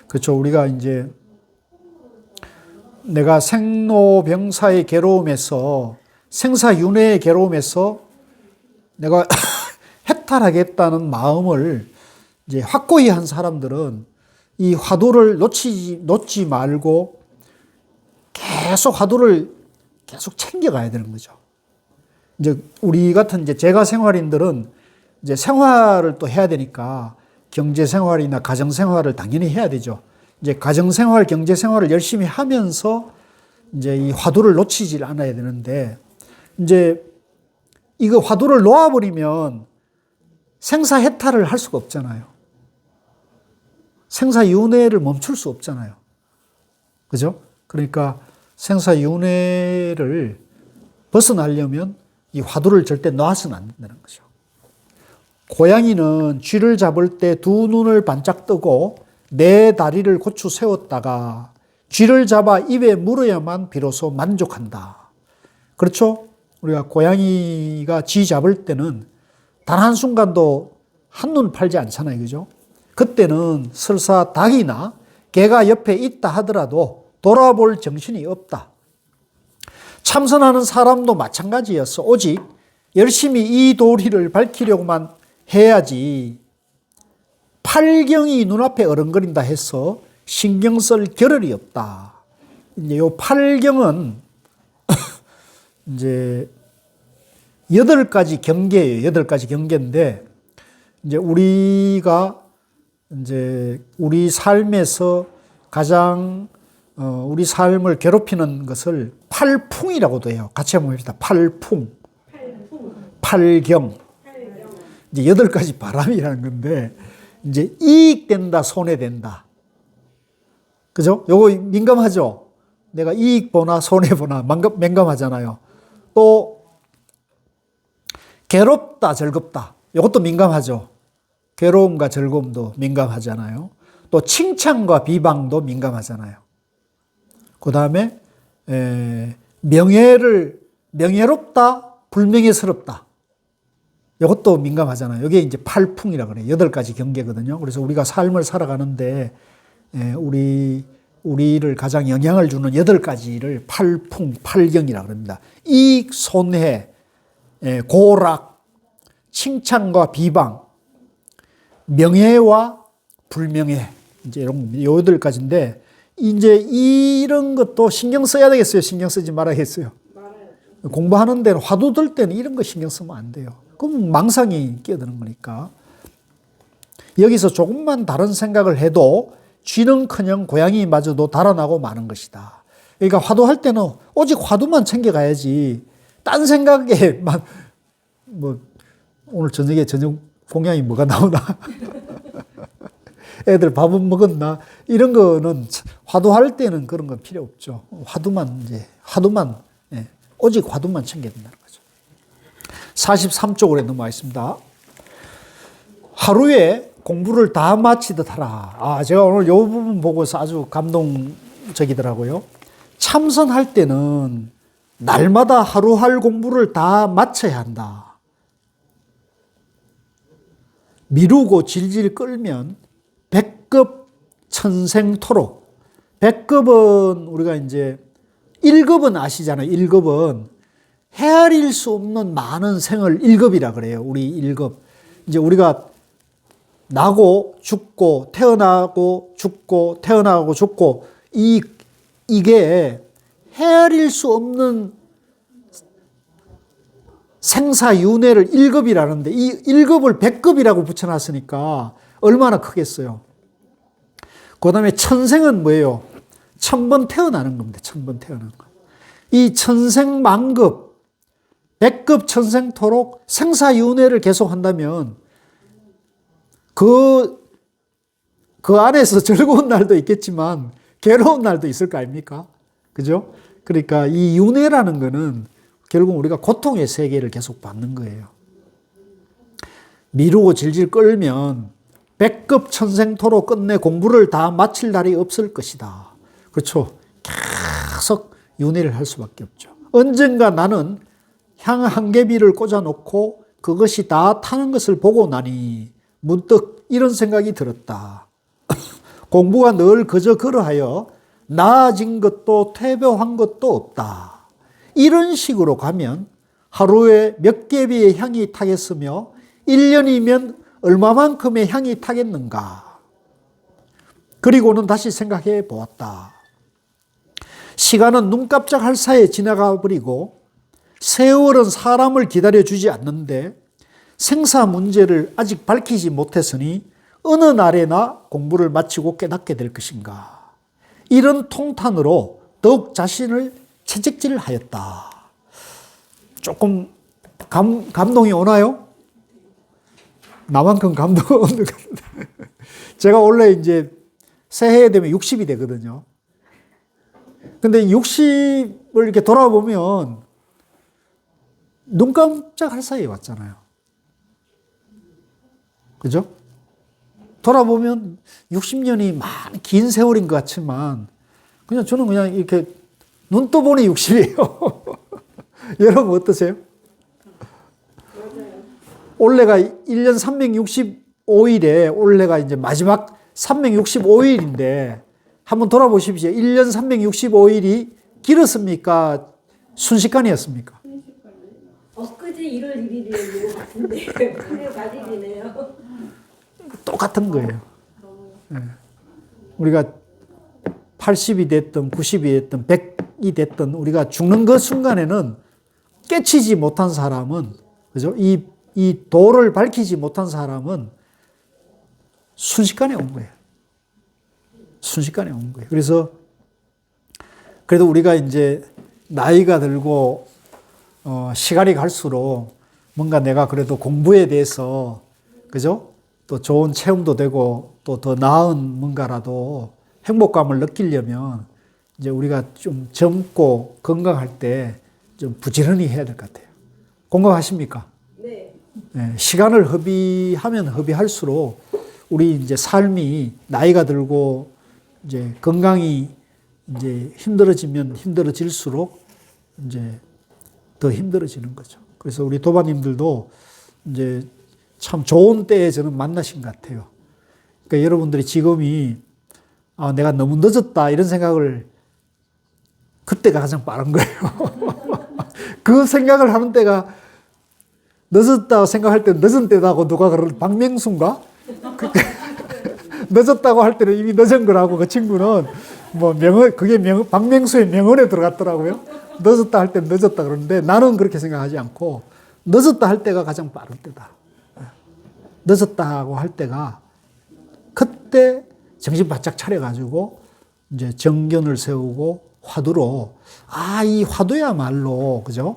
그렇죠. 우리가 이제 내가 생로병사의 괴로움에서 생사윤회의 괴로움에서 내가 해탈하겠다는 마음을 이제 확고히 한 사람들은 이 화두를 놓지 말고 계속 화두를 계속 챙겨가야 되는 거죠. 이제 우리 같은 이제 제가 생활인들은 이제 생활을 또 해야 되니까 경제 생활이나 가정 생활을 당연히 해야 되죠. 이제 가정 생활, 경제 생활을 열심히 하면서 이제 이 화두를 놓치질 않아야 되는데 이제 이거 화두를 놓아버리면 생사해탈을 할 수가 없잖아요. 생사윤회를 멈출 수 없잖아요. 그죠? 그러니까 생사윤회를 벗어나려면 이 화두를 절대 놔서는 안 된다는 거죠. 고양이는 쥐를 잡을 때 두 눈을 반짝 뜨고 네 다리를 고추 세웠다가 쥐를 잡아 입에 물어야만 비로소 만족한다. 그렇죠? 우리가 고양이가 쥐 잡을 때는 단 한순간도 한눈 팔지 않잖아요. 그죠? 그때는 설사 닭이나 개가 옆에 있다 하더라도 돌아볼 정신이 없다. 참선하는 사람도 마찬가지였어. 오직 열심히 이 도리를 밝히려고만 해야지 팔경이 눈앞에 어른거린다 해서 신경 쓸 겨를이 없다. 이제 요 팔경은 이제 8가지 경계예요. 8가지 경계인데 이제 우리가 이제 우리 삶에서 가장 우리 삶을 괴롭히는 것을 팔풍이라고도 해요. 같이 한번 해봅시다. 팔풍. 팔경. 이제 8가지 바람이라는 건데 이제 이익된다, 손해된다. 그죠? 요거 민감하죠? 내가 이익 보나 손해 보나 민감하잖아요. 또 괴롭다, 즐겁다. 이것도 민감하죠. 괴로움과 즐거움도 민감하잖아요. 또 칭찬과 비방도 민감하잖아요. 그 다음에 명예롭다, 불명예스럽다. 이것도 민감하잖아요. 이게 이제 팔풍이라고 그래요. 8가지 경계거든요. 그래서 우리가 삶을 살아가는데 우리를 가장 영향을 주는 8가지를 팔풍, 팔경이라고 합니다. 이익, 손해, 고락, 칭찬과 비방, 명예와 불명예, 이제 이런 8가지인데 이제 이런 것도 신경 써야 되겠어요? 신경 쓰지 말아야겠어요? 공부하는 데는 화두 들 때는 이런 거 신경 쓰면 안 돼요. 그럼 망상이 끼어드는 거니까. 여기서 조금만 다른 생각을 해도 쥐는커녕 고양이마저도 달아나고 마는 것이다. 그러니까 화두할 때는 오직 화두만 챙겨가야지 딴 생각에만 뭐 오늘 저녁에 저녁 공양이 뭐가 나오나? 애들 밥은 먹었나? 이런 거는 화두할 때는 그런 건 필요 없죠. 화두만, 예, 오직 화두만 챙겨야 된다는 거죠. 43쪽으로 넘어가겠습니다. 하루에 공부를 다 마치듯 하라. 제가 오늘 이 부분 보고서 아주 감동적이더라고요. 참선할 때는 날마다 하루 할 공부를 다 마쳐야 한다. 미루고 질질 끌면 백급 천생토록. 백급은 우리가 이제 1급은 아시잖아요. 1급은 헤아릴 수 없는 많은 생을 1급이라 그래요. 우리 1급. 이제 우리가 나고 죽고 태어나고 죽고 태어나고 죽고 이게 헤아릴 수 없는 생사윤회를 1급이라는데 이 1급을 100급이라고 붙여놨으니까 얼마나 크겠어요. 그 다음에 천생은 뭐예요? 1000번 태어나는 겁니다. 1000번 태어나는 거. 이 천생만급, 100급 천생토록 생사윤회를 계속 한다면 그 안에서 즐거운 날도 있겠지만 괴로운 날도 있을 거 아닙니까? 그죠? 그러니까 이 윤회라는 거는 결국 우리가 고통의 세계를 계속 받는 거예요. 미루고 질질 끌면 100급 천생토록 끝내 공부를 다 마칠 날이 없을 것이다. 그렇죠? 계속 윤회를 할 수밖에 없죠. 언젠가 나는 향 한 개비를 꽂아놓고 그것이 다 타는 것을 보고 나니 문득 이런 생각이 들었다. 공부가 늘 그저 그러하여 나아진 것도 퇴보한 것도 없다. 이런 식으로 가면 하루에 몇 개비의 향이 타겠으며 1년이면 얼마만큼의 향이 타겠는가. 그리고는 다시 생각해 보았다. 시간은 눈 깜짝할 사이에 지나가 버리고 세월은 사람을 기다려주지 않는데 생사 문제를 아직 밝히지 못했으니 어느 날에나 공부를 마치고 깨닫게 될 것인가. 이런 통탄으로 더욱 자신을 채찍질하였다. 조금 감동이 오나요? 나만큼 감동 없는 것 같아요. 제가 원래 이제 새해 되면 60이 되거든요. 근데 60을 이렇게 돌아보면 눈 깜짝할 사이에 왔잖아요. 그죠? 돌아보면 60년이 많은 긴 세월인 것 같지만 저는 그냥 이렇게 눈 떠보니 60이에요. 여러분 어떠세요? 올해가 1년 365일에 올해가 이제 마지막 365일인데 한번 돌아보십시오. 1년 365일이 길었습니까? 순식간이었습니까? 엊그제 1월 1일이었는 것 같은데 그게 맞이네요. 똑같은 거예요. 네. 우리가 80이 됐든 90이 됐든 100이 됐든 우리가 죽는 그 순간에는 깨치지 못한 사람은, 그죠? 이 도를 밝히지 못한 사람은 순식간에 온 거예요. 순식간에 온 거예요. 그래서 그래도 우리가 이제 나이가 들고 시간이 갈수록 뭔가 내가 그래도 공부에 대해서, 그죠? 또 좋은 체험도 되고 또 더 나은 뭔가라도 행복감을 느끼려면 이제 우리가 좀 젊고 건강할 때 좀 부지런히 해야 될 것 같아요. 공감하십니까? 네. 네, 시간을 허비하면 허비할수록 우리 이제 삶이 나이가 들고 이제 건강이 이제 힘들어지면 힘들어질수록 이제 더 힘들어지는 거죠. 그래서 우리 도바님들도 이제 참 좋은 때에 저는 만나신 것 같아요. 그러니까 여러분들이 지금이 내가 너무 늦었다 이런 생각을 그때가 가장 빠른 거예요. 그 생각을 하는 때가 늦었다고 생각할 때 늦은 때다고 누가 그러는 박명수인가? 늦었다고 할 때는 이미 늦은 거라고 그 친구는 그게 박명수의 명언에 들어갔더라고요. 늦었다 할 때 늦었다 그러는데 나는 그렇게 생각하지 않고 늦었다 할 때가 가장 빠른 때다. 늦었다고 할 때가 그때 정신 바짝 차려가지고 이제 정견을 세우고 화두로 이 화두야말로, 그죠?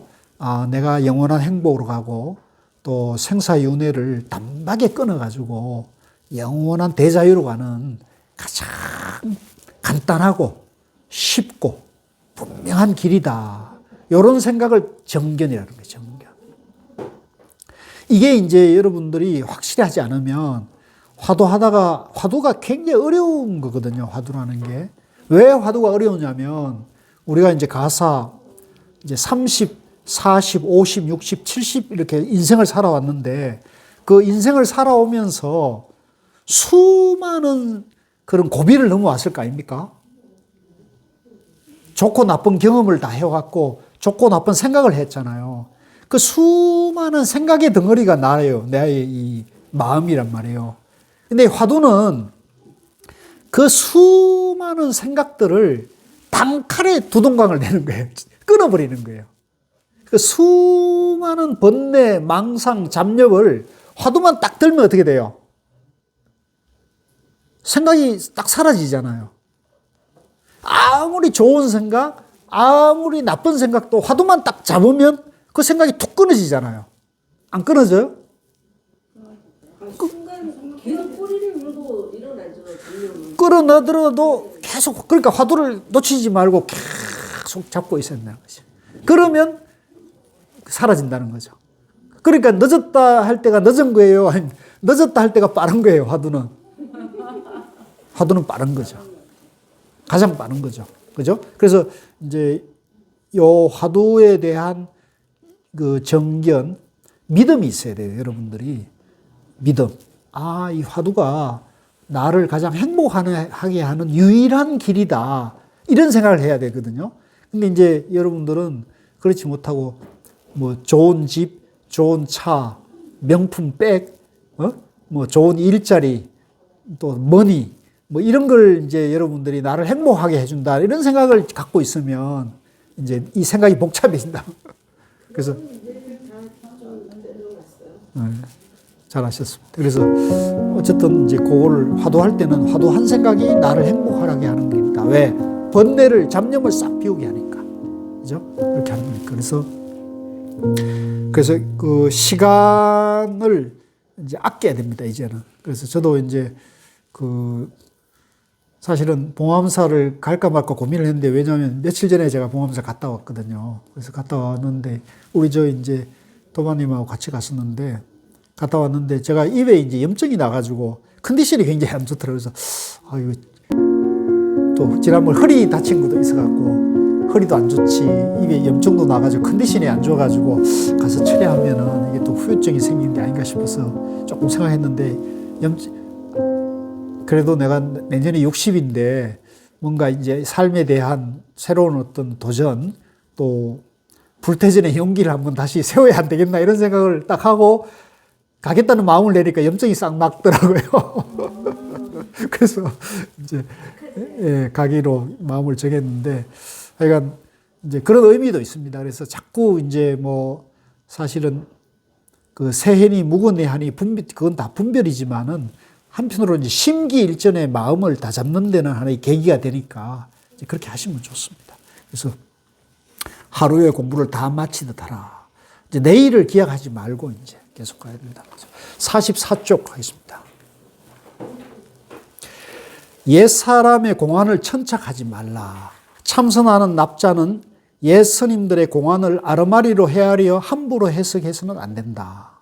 내가 영원한 행복으로 가고 또 생사윤회를 단박에 끊어가지고 영원한 대자유로 가는 가장 간단하고 쉽고 분명한 길이다. 이런 생각을 정견이라는 거예요. 정견. 이게 이제 여러분들이 확실히 하지 않으면 화두가 굉장히 어려운 거거든요. 화두라는 게. 왜 화두가 어려우냐면 우리가 이제 가사 이제 30, 40, 50, 60, 70 이렇게 인생을 살아왔는데 그 인생을 살아오면서 수많은 그런 고비를 넘어왔을 거 아닙니까? 좋고 나쁜 경험을 다 해왔고 좋고 나쁜 생각을 했잖아요. 그 수많은 생각의 덩어리가 나예요. 나의 이 마음이란 말이에요. 근데 화두는 그 수많은 생각들을 단칼에 두동강을 내는 거예요. 끊어버리는 거예요. 그 수많은 번뇌, 망상, 잡념을 화두만 딱 들면 어떻게 돼요? 생각이 딱 사라지잖아요. 아무리 좋은 생각, 아무리 나쁜 생각도 화두만 딱 잡으면 그 생각이 툭 끊어지잖아요. 안 끊어져요? 순간 계속 꼬리를 물고 일어나죠. 끌어넣어도 계속, 그러니까 화두를 놓치지 말고 계속 잡고 있어야 된다는 거죠. 그러면 사라진다는 거죠. 그러니까 늦었다 할 때가 늦은 거예요? 아니면 늦었다 할 때가 빠른 거예요? 화두는. 화두는 빠른 거죠. 가장 빠른 거죠. 그죠? 그래서 이제 요 화두에 대한 그 정견, 믿음이 있어야 돼요. 여러분들이. 믿음. 아, 이 화두가 나를 가장 행복하게 하는 유일한 길이다. 이런 생각을 해야 되거든요. 근데 이제 여러분들은 그렇지 못하고 뭐 좋은 집, 좋은 차, 명품 백, 뭐 좋은 일자리, 또 머니, 뭐 이런 걸 이제 여러분들이 나를 행복하게 해준다. 이런 생각을 갖고 있으면 이제 이 생각이 복잡해진다. 그래서 잘하셨습니다. 그래서 어쨌든 이제 그거를 화두할 때는 화두 한 생각이 나를 행복하게 하는 길이다. 왜? 번뇌를, 잡념을 싹 비우게 하니까. 그죠? 그렇게 하는 거니까. 그래서 그 시간을 이제 아껴야 됩니다, 이제는. 그래서 저도 이제 그 사실은 봉암사를 갈까 말까 고민을 했는데, 왜냐하면 며칠 전에 제가 봉암사 갔다 왔거든요. 그래서 갔다 왔는데, 우리 저 이제 도마님하고 같이 갔었는데, 갔다 왔는데, 제가 입에 이제 염증이 나가지고 컨디션이 굉장히 안 좋더라고요. 그래서, 이거 또 지난번 허리 다친 것도 있어갖고, 허리도 안 좋지, 입에 염증도 나가지고 컨디션이 안 좋아가지고 가서 처리하면은 이게 또 후유증이 생기는 게 아닌가 싶어서 조금 생각했는데, 그래도 내가 내년에 60인데 뭔가 이제 삶에 대한 새로운 어떤 도전, 또 불태전의 용기를 한번 다시 세워야 안 되겠나 이런 생각을 딱 하고 가겠다는 마음을 내니까 염증이 싹 낫더라고요. 그래서 이제 가기로 마음을 정했는데, 하여간 이제 그런 의미도 있습니다. 그래서 자꾸 이제 뭐 사실은 그 세해니 묵은내하니 그건 다 분별이지만은 한편으로 이제 심기일전의 마음을 다 잡는 데는 하나의 계기가 되니까 이제 그렇게 하시면 좋습니다. 그래서 하루의 공부를 다 마치듯 하라. 이제 내일을 기약하지 말고 이제 계속 가야 된다. 44쪽 하겠습니다. 옛사람의 공안을 천착하지 말라. 참선하는 납자는 옛 스님들의 공안을 아르마리로 헤아려 함부로 해석해서는 안 된다.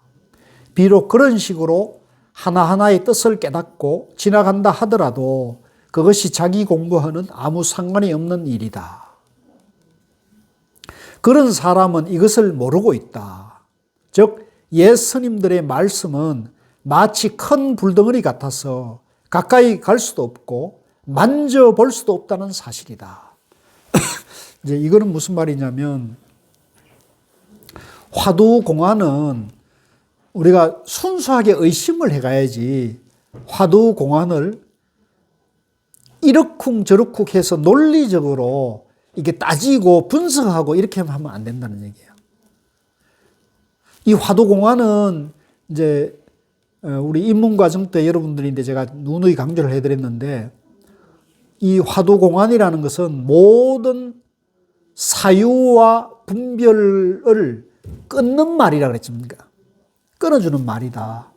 비록 그런 식으로 하나하나의 뜻을 깨닫고 지나간다 하더라도 그것이 자기 공부와는 아무 상관이 없는 일이다. 그런 사람은 이것을 모르고 있다. 즉, 옛 스님들의 말씀은 마치 큰 불덩어리 같아서 가까이 갈 수도 없고 만져볼 수도 없다는 사실이다. 이제 이거는 무슨 말이냐면, 화두 공안은 우리가 순수하게 의심을 해가야지, 화두 공안을 이러쿵 저러쿵 해서 논리적으로 이게 따지고 분석하고 이렇게 하면 안 된다는 얘기예요. 이 화두 공안은 이제 우리 입문과정 때 여러분들인데 제가 누누이 강조를 해드렸는데, 이 화두 공안이라는 것은 모든 사유와 분별을 끊는 말이라 그랬습니까? 끊어주는 말이다.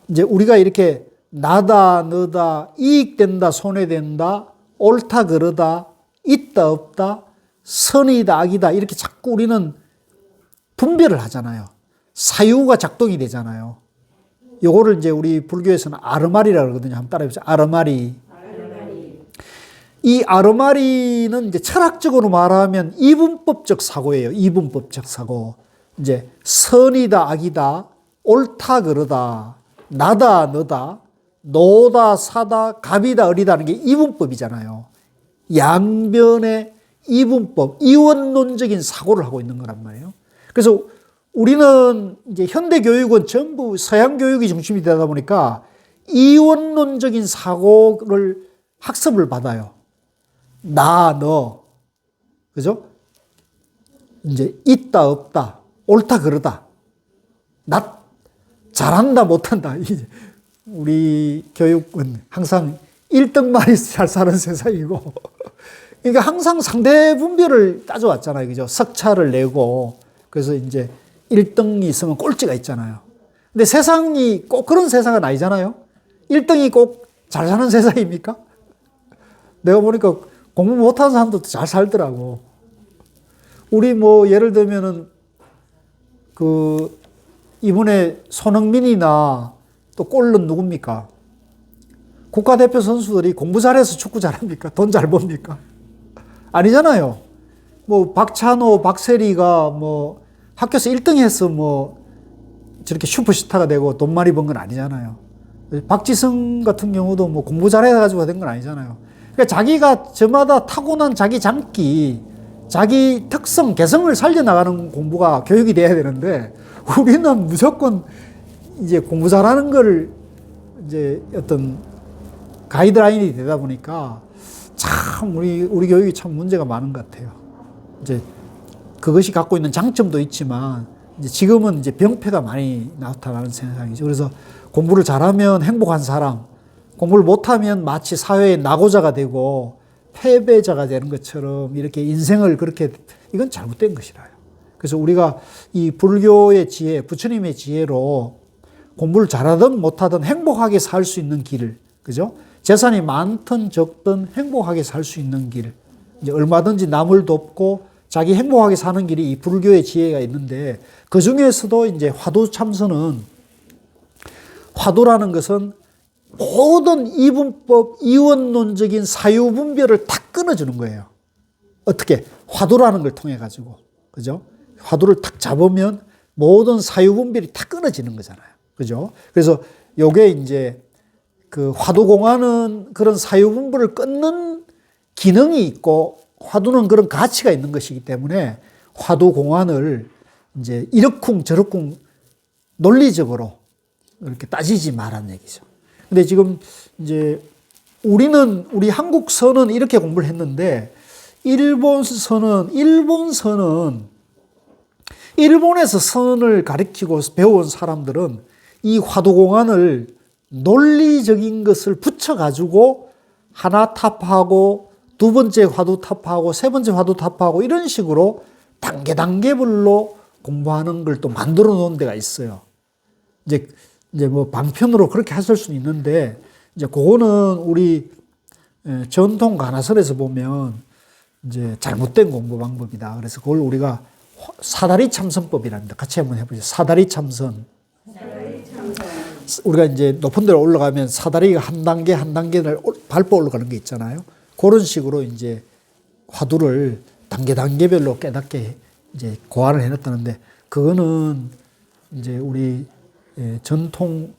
이제 우리가 이렇게 나다, 너다, 이익된다, 손해된다, 옳다, 그르다, 있다, 없다, 선이다, 악이다, 이렇게 자꾸 우리는 분별을 하잖아요. 사유가 작동이 되잖아요. 요거를 이제 우리 불교에서는 아르마리라고 그러거든요. 한번 따라해보세요. 아르마리. 이 아르마리는 이제 철학적으로 말하면 이분법적 사고예요. 이분법적 사고. 이제 선이다, 악이다, 옳다, 그르다, 나다, 너다, 노다, 사다, 갑이다, 을이다는 게 이분법이잖아요. 양변의 이분법, 이원론적인 사고를 하고 있는 거란 말이에요. 그래서 우리는 이제 현대 교육은 전부 서양 교육이 중심이 되다 보니까 이원론적인 사고를 학습을 받아요. 나, 너. 그죠? 이제 있다, 없다, 옳다, 그르다. 나 잘한다, 못한다. 우리 교육은 항상 1등만이 잘 사는 세상이고. 그러니까 항상 상대 분별을 따져왔잖아요. 그죠? 석차를 내고. 그래서 이제 1등이 있으면 꼴찌가 있잖아요. 근데 세상이 꼭 그런 세상은 아니잖아요. 1등이 꼭 잘 사는 세상입니까? 내가 보니까 공부 못하는 사람도 잘 살더라고. 우리 뭐 예를 들면은 이번에 손흥민이나 또 골은 누굽니까? 국가대표 선수들이 공부 잘해서 축구 잘합니까? 돈 잘 법니까? 아니잖아요. 뭐 박찬호, 박세리가 뭐 학교에서 1등 해서 뭐 저렇게 슈퍼스타가 되고 돈 많이 번 건 아니잖아요. 박지성 같은 경우도 뭐 공부 잘해가지고 된 건 아니잖아요. 그러니까 자기가 저마다 타고난 자기 장기, 자기 특성, 개성을 살려나가는 공부가 교육이 돼야 되는데 우리는 무조건 이제 공부 잘하는 걸 이제 어떤 가이드라인이 되다 보니까 참 우리 교육이 참 문제가 많은 것 같아요. 이제 그것이 갖고 있는 장점도 있지만 이제 지금은 이제 병폐가 많이 나타나는 세상이죠. 그래서 공부를 잘하면 행복한 사람, 공부를 못하면 마치 사회의 낙오자가 되고 패배자가 되는 것처럼 이렇게 인생을 그렇게, 이건 잘못된 것이라요. 그래서 우리가 이 불교의 지혜, 부처님의 지혜로 공부를 잘하든 못하든 행복하게 살 수 있는 길을, 그죠? 재산이 많든 적든 행복하게 살 수 있는 길, 이제 얼마든지 남을 돕고 자기 행복하게 사는 길이 이 불교의 지혜가 있는데, 그 중에서도 이제 화두 참선은, 화두라는 것은 모든 이분법, 이원론적인 사유분별을 다 끊어주는 거예요. 어떻게? 화두라는 걸 통해 가지고, 그죠? 화두를 탁 잡으면 모든 사유분별이 다 끊어지는 거잖아요. 그죠? 그래서 요게 이제 그 화두공화는 그런 사유분별을 끊는 기능이 있고, 화두는 그런 가치가 있는 것이기 때문에 화두공환을 이제 이러쿵 저러쿵 논리적으로 이렇게 따지지 말란 얘기죠. 근데 지금 이제 우리 한국서는 이렇게 공부를 했는데, 일본에서 선을 가리키고 배워온 사람들은 이 화두공환을 논리적인 것을 붙여가지고 하나 타파하고 두 번째 화두 타파하고 세 번째 화두 타파하고 이런 식으로 단계별로 공부하는 걸 또 만들어 놓은 데가 있어요. 이제 뭐 방편으로 그렇게 하실 수는 있는데, 이제 그거는 우리 전통 가나설에서 보면 이제 잘못된 공부 방법이다. 그래서 그걸 우리가 사다리 참선법이랍니다. 같이 한번 해보죠. 사다리 참선. 우리가 이제 높은 데로 올라가면 사다리가 한 단계를 밟고 올라가는 게 있잖아요. 그런 식으로 이제 화두를 단계별로 깨닫게 이제 고안을 해놨다는데, 그거는 이제 우리 정통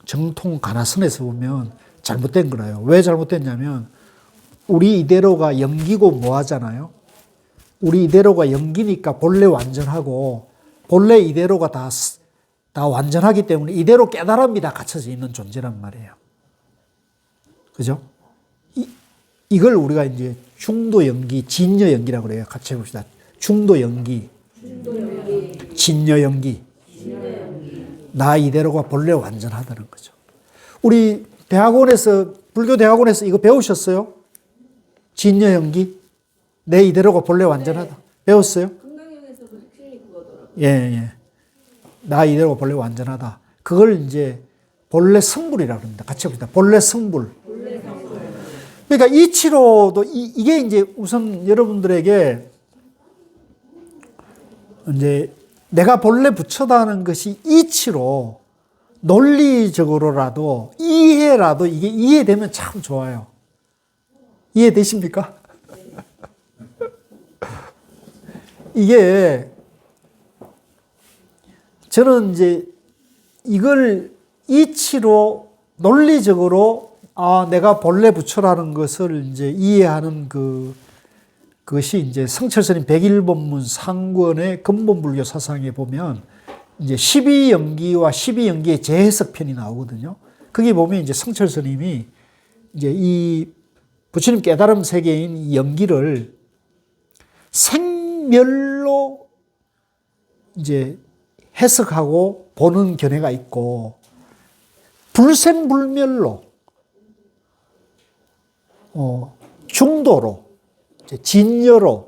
가나선에서 보면 잘못된 거라요. 왜 잘못됐냐면, 우리 이대로가 영기고 뭐 하잖아요. 우리 이대로가 영기니까 본래 완전하고, 본래 이대로가 다 완전하기 때문에 이대로 깨달음이 다 갖춰져 있는 존재란 말이에요. 그죠? 이걸 우리가 이제 중도 연기, 진여 연기라고 그래요. 같이 해봅시다. 중도 연기, 진여 연기. 나 이대로가 본래 완전하다는 거죠. 우리 불교 대학원에서 이거 배우셨어요? 진여 연기? 내 이대로가 본래 완전하다. 배웠어요? 금강경에서도 핵심이 그거더라고요. 예. 나 이대로가 본래 완전하다. 그걸 이제 본래 성불이라고 합니다. 같이 봅니다. 본래 성불. 그러니까 이치로도 이게 이제 우선 여러분들에게 이제 내가 본래 부처다는 것이 이치로 논리적으로라도 이해라도 이게 이해되면 참 좋아요. 이해되십니까? 이게 저는 이제 이걸 이치로 논리적으로 내가 본래 부처라는 것을 이제 이해하는 그것이 이제 성철스님 백일본문 상권의 근본불교 사상에 보면 이제 12연기와 12연기의 재해석편이 나오거든요. 거기 보면 이제 성철스님이 이제 이 부처님 깨달음 세계인 이 연기를 생멸로 이제 해석하고 보는 견해가 있고 불생불멸로 중도로 진여로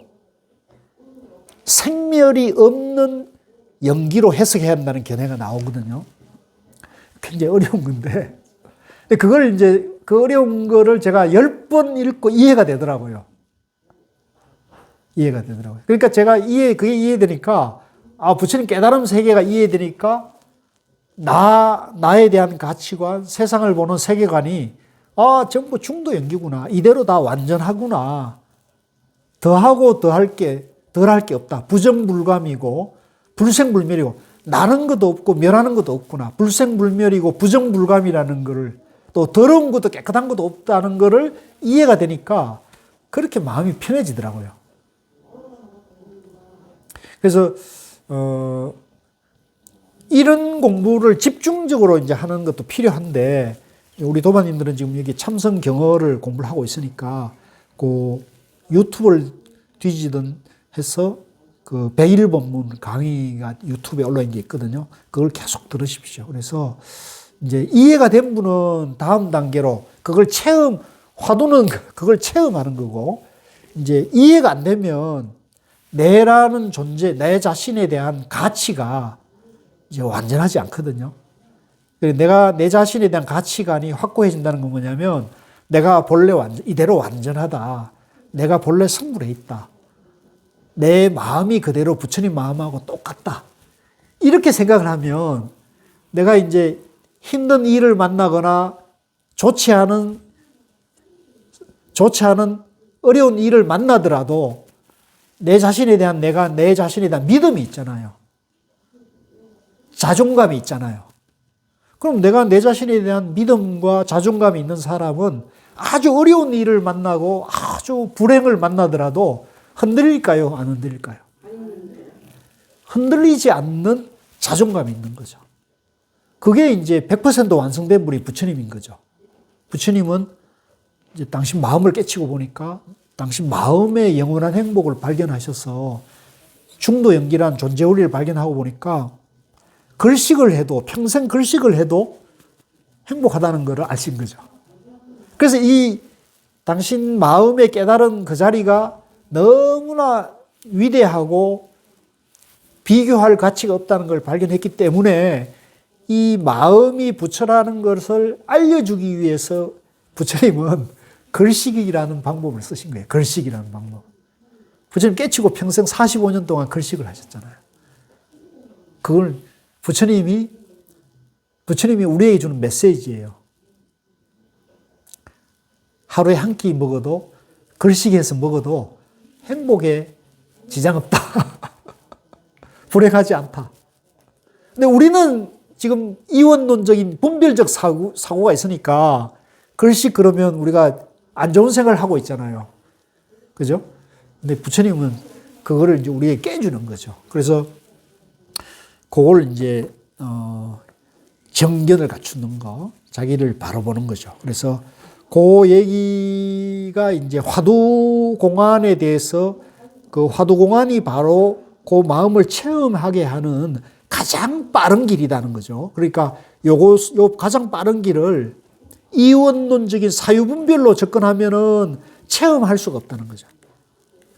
생멸이 없는 연기로 해석해야 한다는 견해가 나오거든요. 굉장히 어려운 건데 그걸 이제 그 어려운 거를 제가 10번 읽고 이해가 되더라고요. 이해가 되더라고요. 그러니까 제가 그게 이해되니까 부처님 깨달음 세계가 이해되니까 나에 대한 가치관, 세상을 보는 세계관이 전부 중도 연기구나. 이대로 다 완전하구나. 더하고 덜할 게 없다. 부정불감이고 불생불멸이고 나는 것도 없고 멸하는 것도 없구나. 불생불멸이고 부정불감이라는 거를 또 더러운 것도 깨끗한 것도 없다는 거를 이해가 되니까 그렇게 마음이 편해지더라고요. 그래서 이런 공부를 집중적으로 이제 하는 것도 필요한데 우리 도반님들은 지금 여기 참선 경어를 공부를 하고 있으니까 그 유튜브를 뒤지든 해서 그 백일본문 강의가 유튜브에 올라온 게 있거든요. 그걸 계속 들으십시오. 그래서 이제 이해가 된 분은 다음 단계로 그걸 화두는 그걸 체험하는 거고 이제 이해가 안 되면 내라는 존재, 내 자신에 대한 가치가 이제 완전하지 않거든요. 내가 내 자신에 대한 가치관이 확고해진다는 건 뭐냐면 내가 본래 이대로 완전하다. 내가 본래 성불에 있다. 내 마음이 그대로 부처님 마음하고 똑같다. 이렇게 생각을 하면 내가 이제 힘든 일을 만나거나 좋지 않은 어려운 일을 만나더라도 내 자신에 대한 믿음이 있잖아요. 자존감이 있잖아요. 그럼 내가 내 자신에 대한 믿음과 자존감이 있는 사람은 아주 어려운 일을 만나고 아주 불행을 만나더라도 흔들릴까요? 안 흔들릴까요? 흔들리지 않는 자존감이 있는 거죠. 그게 이제 100% 완성된 분이 부처님인 거죠. 부처님은 이제 당신 마음을 깨치고 보니까 당신 마음의 영원한 행복을 발견하셔서 중도 연기란 존재 원리를 발견하고 보니까 글식을 해도 평생 글식을 해도 행복하다는 것을 아신 거죠. 그래서 이 당신 마음의 깨달은 그 자리가 너무나 위대하고 비교할 가치가 없다는 걸 발견했기 때문에 이 마음이 부처라는 것을 알려주기 위해서 부처님은 글식이라는 방법을 쓰신 거예요. 글식이라는 방법. 부처님 깨치고 평생 45년 동안 글식을 하셨잖아요. 그걸 부처님이 우리에게 주는 메시지예요. 하루에 한 끼 먹어도 글식해서 먹어도 행복에 지장 없다. 불행하지 않다. 근데 우리는 지금 이원론적인 분별적 사고가 있으니까 글식 그러면 우리가 안 좋은 생각을 하고 있잖아요. 그죠? 근데 부처님은 그거를 이제 우리에게 깨주는 거죠. 그래서 그걸 이제 정견을 갖추는 거, 자기를 바라보는 거죠. 그래서 그 얘기가 이제 화두공안에 대해서 그 화두공안이 바로 그 마음을 체험하게 하는 가장 빠른 길이라는 거죠. 그러니까 요 가장 빠른 길을 이원론적인 사유분별로 접근하면은 체험할 수가 없다는 거죠.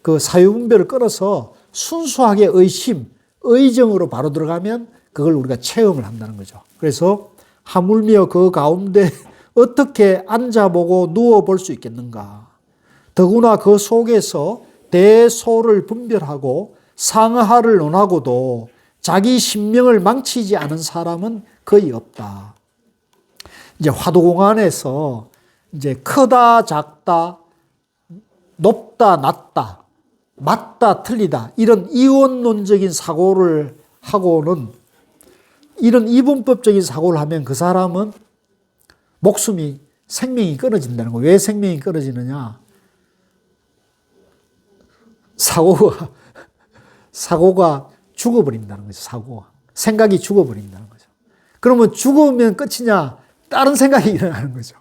그 사유분별을 끌어서 순수하게 의심, 의정으로 바로 들어가면 그걸 우리가 체험을 한다는 거죠. 그래서 하물며 그 가운데 어떻게 앉아보고 누워볼 수 있겠는가. 더구나 그 속에서 대소를 분별하고 상하를 논하고도 자기 신명을 망치지 않은 사람은 거의 없다. 이제 화두공안에서 이제 크다, 작다, 높다, 낮다, 맞다, 틀리다 이런 이원론적인 사고를 하고는 이런 이분법적인 사고를 하면 그 사람은 목숨이 생명이 끊어진다는 거예요. 왜 생명이 끊어지느냐? 사고가 죽어버린다는 거죠. 사고가. 생각이 죽어버린다는 거죠. 그러면 죽으면 끝이냐? 다른 생각이 일어나는 거죠.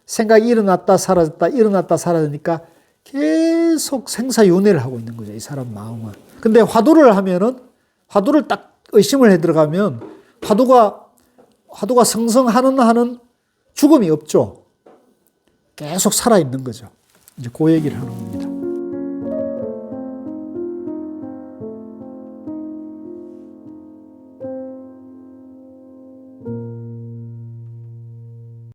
생각이 일어났다 사라졌다 일어났다 사라지니까 계속 생사윤회를 하고 있는 거죠. 이 사람 마음은. 근데 화두를 하면은 화두를 딱 의심을 해 들어가면 화두가 성성하는 한은 죽음이 없죠. 계속 살아있는 거죠. 이제 그 얘기를 하는 겁니다.